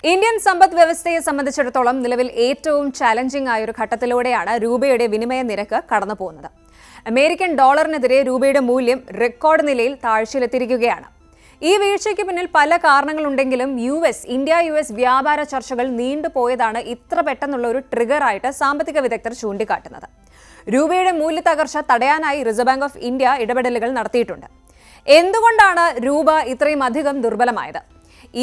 Indian സമ്പദ് വ്യവസ്ഥയെ സംബന്ധിച്ചിടത്തോളം നിലവിൽ ഏറ്റവും ചാലഞ്ചിംഗ് ആയ ഒരു ഘട്ടത്തിലൂടെയാണ് രൂപയുടെ വിനിമയ നിരക്ക് കടന്നുപോകുന്നത്. അമേരിക്കൻ ഡോളറിനെതിരെ രൂപയുടെ മൂല്യം റെക്കോർഡ് നിലയിൽ താഴ്ചയിലെത്തിയിരിക്കുകയാണ്. ഈ വീഴ്ചയ്ക്ക് പിന്നിൽ പല കാരണങ്ങളുണ്ടെങ്കിലും ഇന്ത്യ വ്യാപാര ചർച്ചകൾ നീണ്ടുപോയതാണ് ഇത്ര പെട്ടെന്നുള്ള ഒരു ട്രിഗറായിട്ട് സാമ്പത്തിക വിദഗ്ധർ ചൂണ്ടിക്കാട്ടുന്നത്. രൂപയുടെ മൂല്യ തകർച്ച തടയാനായി റിസർവ് ബാങ്ക് ഓഫ് ഇന്ത്യ ഇടപെടലുകൾ നടത്തിയിട്ടുണ്ട്. എന്തുകൊണ്ടാണ് രൂപ ഇത്രയും അധികം ദുർബലമായത്?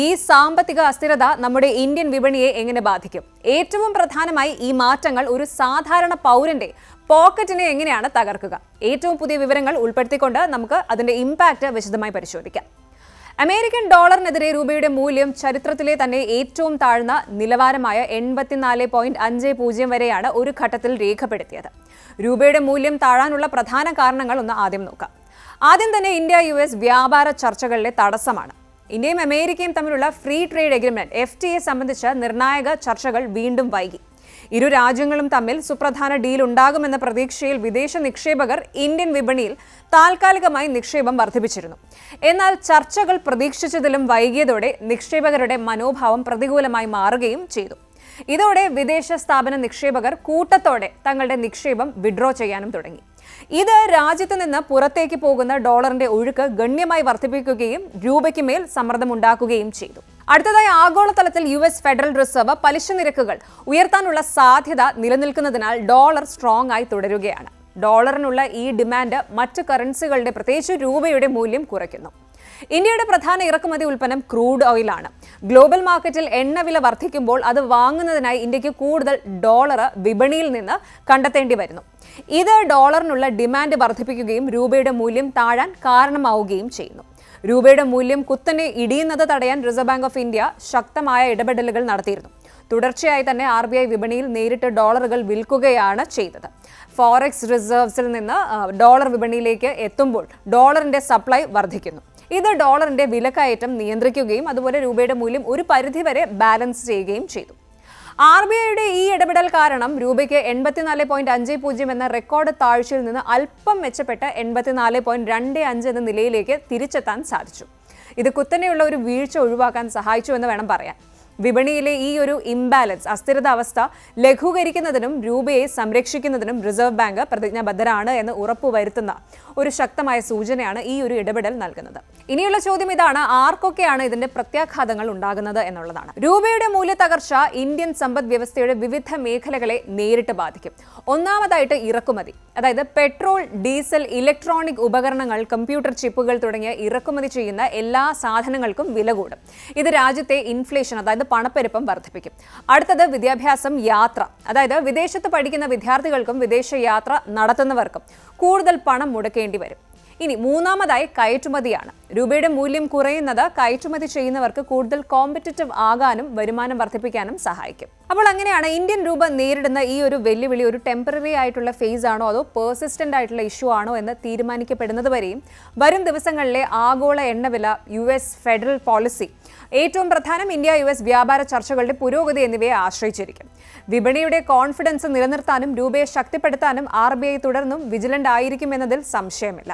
ഈ സാമ്പത്തിക അസ്ഥിരത നമ്മുടെ ഇന്ത്യൻ വിപണിയെ എങ്ങനെ ബാധിക്കും? ഏറ്റവും പ്രധാനമായി ഈ മാറ്റങ്ങൾ ഒരു സാധാരണ പൗരന്റെ പോക്കറ്റിനെ എങ്ങനെയാണ് തകർക്കുക? ഏറ്റവും പുതിയ വിവരങ്ങൾ ഉൾപ്പെടുത്തിക്കൊണ്ട് നമുക്ക് അതിന്റെ ഇമ്പാക്റ്റ് വിശദമായി പരിശോധിക്കാം. അമേരിക്കൻ ഡോളറിനെതിരെ രൂപയുടെ മൂല്യം ചരിത്രത്തിലെ തന്നെ ഏറ്റവും താഴ്ന്ന നിലവാരമായ 84.50 വരെയാണ് ഒരു ഘട്ടത്തിൽ രേഖപ്പെടുത്തിയത്. രൂപയുടെ മൂല്യം താഴാനുള്ള പ്രധാന കാരണങ്ങൾ ആദ്യം നോക്കാം. ആദ്യം തന്നെ ഇന്ത്യ വ്യാപാര ചർച്ചകളിലെ തടസ്സമാണ്. ഇന്ത്യയും അമേരിക്കയും തമ്മിലുള്ള ഫ്രീ ട്രേഡ് എഗ്രിമെന്റ് FTA സംബന്ധിച്ച നിർണായക ചർച്ചകൾ വീണ്ടും വൈകി. ഇരു രാജ്യങ്ങളും തമ്മിൽ സുപ്രധാന ഡീൽ ഉണ്ടാകുമെന്ന പ്രതീക്ഷയിൽ വിദേശ നിക്ഷേപകർ ഇന്ത്യൻ വിപണിയിൽ താൽക്കാലികമായി നിക്ഷേപം വർദ്ധിപ്പിച്ചിരുന്നു. എന്നാൽ ചർച്ചകൾ പ്രതീക്ഷിച്ചതിലും വൈകിയതോടെ നിക്ഷേപകരുടെ മനോഭാവം പ്രതികൂലമായി മാറുകയും ചെയ്തു. ഇതോടെ വിദേശ സ്ഥാപന നിക്ഷേപകർ കൂട്ടത്തോടെ തങ്ങളുടെ നിക്ഷേപം വിഡ്രോ ചെയ്യാനും തുടങ്ങി. ഇത് രാജ്യത്ത് നിന്ന് പുറത്തേക്ക് പോകുന്ന ഡോളറിന്റെ ഒഴുക്ക് ഗണ്യമായി വർദ്ധിപ്പിക്കുകയും രൂപയ്ക്ക് മേൽ സമ്മർദ്ദമുണ്ടാക്കുകയും ചെയ്തു. അടുത്തതായി ആഗോളതലത്തിൽ ഫെഡറൽ റിസർവ് പലിശ നിരക്കുകൾ ഉയർത്താനുള്ള സാധ്യത നിലനിൽക്കുന്നതിനാൽ ഡോളർ സ്ട്രോങ് ആയി തുടരുകയാണ്. ഡോളറിനുള്ള ഈ ഡിമാൻഡ് മറ്റ് കറൻസികളുടെ പ്രത്യേകിച്ച് രൂപയുടെ മൂല്യം കുറയ്ക്കുന്നു. ഇന്ത്യയുടെ പ്രധാന ഇറക്കുമതി ഉൽപ്പന്നം ക്രൂഡ് ഓയിലാണ്. ഗ്ലോബൽ മാർക്കറ്റിൽ എണ്ണവില വർദ്ധിക്കുമ്പോൾ അത് വാങ്ങുന്നതിനായി ഇന്ത്യക്ക് കൂടുതൽ ഡോളർ വിപണിയിൽ നിന്ന് കണ്ടെത്തേണ്ടി വരുന്നു. ഇത് ഡോളറിനുള്ള ഡിമാൻഡ് വർദ്ധിപ്പിക്കുകയും രൂപയുടെ മൂല്യം താഴാൻ കാരണമാവുകയും ചെയ്യുന്നു. രൂപയുടെ മൂല്യം കുത്തനെ ഇടിയുന്നത് തടയാൻ റിസർവ് ബാങ്ക് ഓഫ് ഇന്ത്യ ശക്തമായ ഇടപെടലുകൾ നടത്തിയിരുന്നു. തുടർച്ചയായി തന്നെ RBI വിപണിയിൽ നേരിട്ട് ഡോളറുകൾ വിൽക്കുകയാണ് ചെയ്തത്. ഫോറക്സ് റിസർവ്സിൽ നിന്ന് ഡോളർ വിപണിയിലേക്ക് എത്തുമ്പോൾ ഡോളറിന്റെ സപ്ലൈ വർദ്ധിക്കുന്നു. ഇത് ഡോളറിന്റെ വിലക്കയറ്റം നിയന്ത്രിക്കുകയും അതുപോലെ രൂപയുടെ മൂല്യം ഒരു പരിധിവരെ ബാലൻസ് ചെയ്യുകയും ചെയ്തു. RBIയുടെ ഈ ഇടപെടൽ കാരണം രൂപയ്ക്ക് 84.50 എന്ന റെക്കോർഡ് താഴ്ചയിൽ നിന്ന് അല്പം മെച്ചപ്പെട്ട 84.25 എന്ന നിലയിലേക്ക് തിരിച്ചെത്താൻ സാധിച്ചു. ഇത് കുത്തനെയുള്ള ഒരു വീഴ്ച ഒഴിവാക്കാൻ സഹായിച്ചു എന്ന് വേണം പറയാൻ. വിപണിയിലെ ഈ ഒരു ഇംബാലൻസ് അസ്ഥിരത അവസ്ഥ ലഘൂകരിക്കുന്നതിനും രൂപയെ സംരക്ഷിക്കുന്നതിനും റിസർവ് ബാങ്ക് പ്രതിജ്ഞാബദ്ധരാണ് എന്ന് ഉറപ്പുവരുത്തുന്ന ഒരു ശക്തമായ സൂചനയാണ് ഈ ഒരു ഇടപെടൽ നൽകുന്നത്. ഇനിയുള്ള ചോദ്യം ഇതാണ്: ആർക്കൊക്കെയാണ് ഇതിന്റെ പ്രത്യാഘാതങ്ങൾ ഉണ്ടാകുന്നത് എന്നുള്ളതാണ്. രൂപയുടെ മൂല്യ തകർച്ച ഇന്ത്യൻ സമ്പദ് വ്യവസ്ഥയുടെ വിവിധ മേഖലകളെ നേരിട്ട് ബാധിക്കും. ഒന്നാമതായിട്ട് ഇറക്കുമതി, അതായത് പെട്രോൾ, ഡീസൽ, ഇലക്ട്രോണിക് ഉപകരണങ്ങൾ, കമ്പ്യൂട്ടർ ചിപ്പുകൾ തുടങ്ങിയ ഇറക്കുമതി ചെയ്യുന്ന എല്ലാ സാധനങ്ങൾക്കും വില കൂടും. ഇത് രാജ്യത്തെ ഇൻഫ്ലേഷൻ, അതായത് പണപ്പെരുപ്പം വർദ്ധിപ്പിക്കും. അടുത്തത് വിദ്യാഭ്യാസം, യാത്ര, അതായത് വിദേശത്ത് പഠിക്കുന്ന വിദ്യാർത്ഥികൾക്കും വിദേശ യാത്ര നടത്തുന്നവർക്കും കൂടുതൽ പണം മുടക്കേണ്ടി വരും. ഇനി മൂന്നാമതായി കയറ്റുമതിയാണ്. രൂപയുടെ മൂല്യം കുറയുന്നത് കയറ്റുമതി ചെയ്യുന്നവർക്ക് കൂടുതൽ കോമ്പറ്റിറ്റീവ് ആകാനും വരുമാനം വർദ്ധിപ്പിക്കാനും സഹായിക്കും. അപ്പോൾ അങ്ങനെയാണ് ഇന്ത്യൻ രൂപ നേരിടുന്ന ഈ ഒരു വെല്ലുവിളി ഒരു ടെമ്പററി ആയിട്ടുള്ള ഫേസ് ആണോ അതോ പേഴ്സിസ്റ്റന്റ് ആയിട്ടുള്ള ഇഷ്യൂ ആണോ എന്ന് തീരുമാനിക്കപ്പെടുന്നത് വരെയും വരും ദിവസങ്ങളിലെ ആഗോള എണ്ണവില, ഫെഡറൽ പോളിസി, ഏറ്റവും പ്രധാനം ഇന്ത്യ വ്യാപാര ചർച്ചകളുടെ പുരോഗതി എന്നിവയെ ആശ്രയിച്ചിരിക്കും. വിപണിയുടെ കോൺഫിഡൻസ് നിലനിർത്താനും രൂപയെ ശക്തിപ്പെടുത്താനും RBI തുടർന്നും വിജിലന്റ് ആയിരിക്കുമെന്നതിൽ സംശയമില്ല.